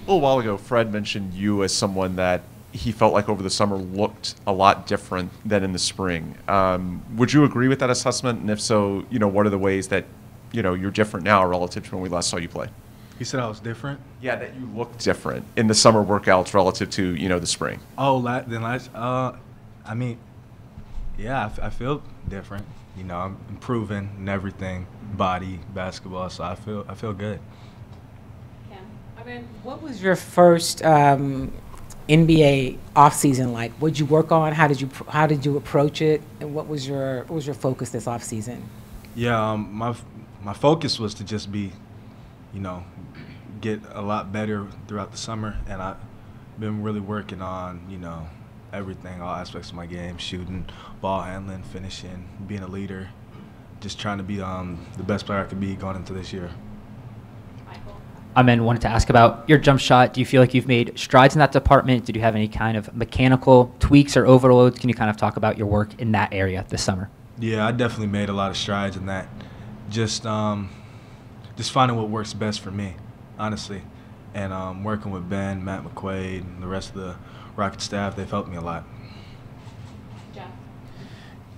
little while ago, Fred mentioned you as someone that he felt like over the summer looked a lot different than in the spring. Would you agree with that assessment? And if so, what are the ways that, you're different now relative to when we last saw you play? You said I was different? Yeah, that you look different in the summer workouts relative to, the spring. Oh, I mean, yeah, I feel different. I'm improving in everything, body, basketball, so I feel good. Yeah. I mean, what was your first NBA offseason like? What'd you work on? How did you approach it? And what was your focus this offseason? Yeah, my focus was to just be, get a lot better throughout the summer, and I've been really working on, everything, all aspects of my game, shooting, ball handling, finishing, being a leader, just trying to be the best player I could be going into this year. Wanted to ask about your jump shot. Do you feel like you've made strides in that department? Did you have any kind of mechanical tweaks or overloads? Can you kind of talk about your work in that area this summer? Yeah, I definitely made a lot of strides in that. Just finding what works best for me, honestly. And working with Ben, Matt McQuaid, and the rest of the Rocket staff, they've helped me a lot. Jeff.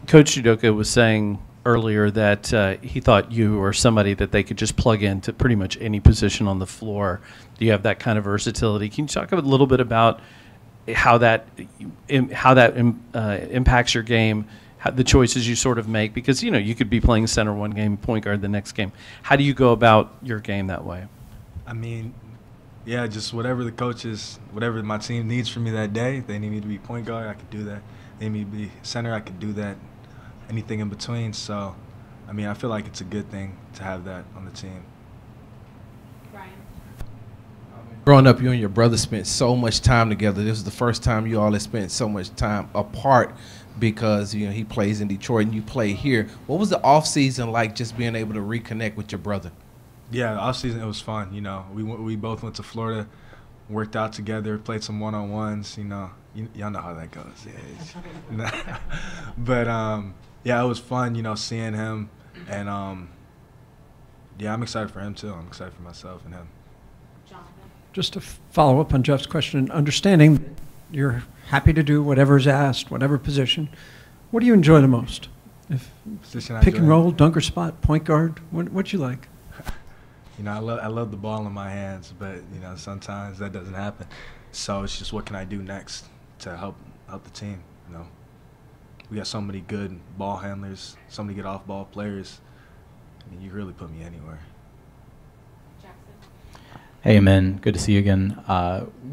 Coach Udoka was saying earlier that he thought you were somebody that they could just plug into pretty much any position on the floor. Do you have that kind of versatility? Can you talk a little bit about how that impacts your game, the choices you sort of make? Because, you could be playing center one game, point guard the next game. How do you go about your game that way? I mean, yeah, just whatever whatever my team needs from me that day. If they need me to be point guard, I could do that. They need me to be center, I could do that. Anything in between. So, I mean, I feel like it's a good thing to have that on the team. Ryan. Growing up, you and your brother spent so much time together. This was the first time you all had spent so much time apart because, he plays in Detroit and you play here. What was the off season like, just being able to reconnect with your brother? Yeah, off season it was fun. We both went to Florida, worked out together, played some one-on-ones. Y'all know how that goes. Yeah. But yeah, it was fun. Seeing him, and yeah, I'm excited for him too. I'm excited for myself and him. Jonathan. Just to follow up on Jeff's question, understanding you're happy to do whatever's asked, whatever position. What do you enjoy the most? If pick and roll, dunker spot, point guard, what you like? I love the ball in my hands, but sometimes that doesn't happen. So it's just what can I do next to help the team. We got so many good ball handlers, so many good off-ball players. I mean, you really put me anywhere. Jackson. Hey, man. Good to see you again.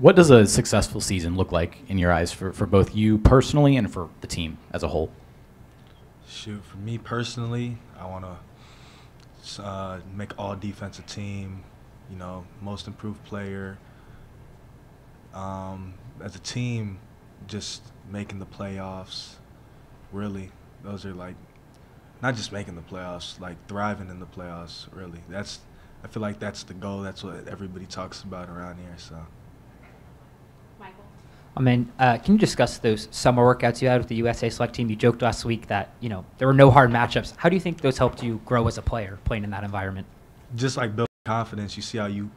What does a successful season look like in your eyes for both you personally and for the team as a whole? Shoot, for me personally, I want to make all defensive team, most improved player. As a team, just making the playoffs, really. Those are not just making the playoffs, thriving in the playoffs, really. I feel like that's the goal. That's what everybody talks about around here, so. Michael. Can you discuss those summer workouts you had with the USA Select team? You joked last week that, there were no hard matchups. How do you think those helped you grow as a player playing in that environment? Just building confidence. You see how you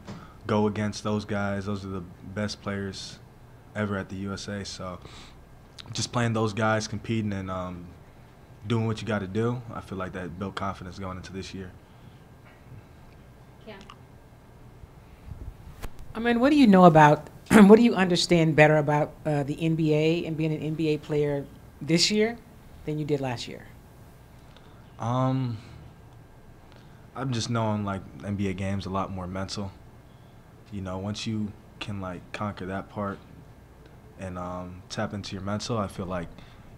go against those guys. Those are the best players ever at the USA. So just playing those guys, competing, and doing what you got to do, I feel like that built confidence going into this year. Yeah. What do you know about what do you understand better about the NBA and being an NBA player this year than you did last year? I'm just knowing NBA games a lot more mental. Once you can conquer that part and tap into your mental, I feel like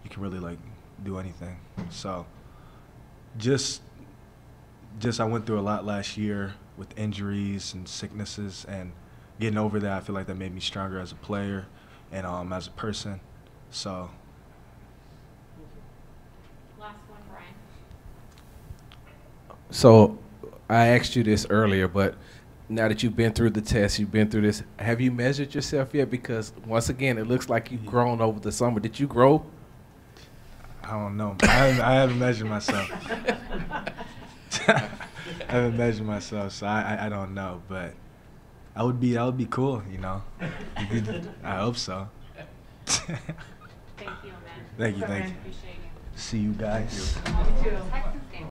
you can really do anything. So just I went through a lot last year with injuries and sicknesses, and getting over that, I feel like that made me stronger as a player and as a person. So. Last one, Brian. So I asked you this earlier, but now that you've been through the test, you've been through this, have you measured yourself yet? Because once again, it looks like you've grown over the summer. Did you grow? I don't know. I haven't measured myself. I haven't measured myself, so I don't know. But That would be cool, you know. I hope so. Thank you, man. Thank you. Appreciate it. See you guys. You too.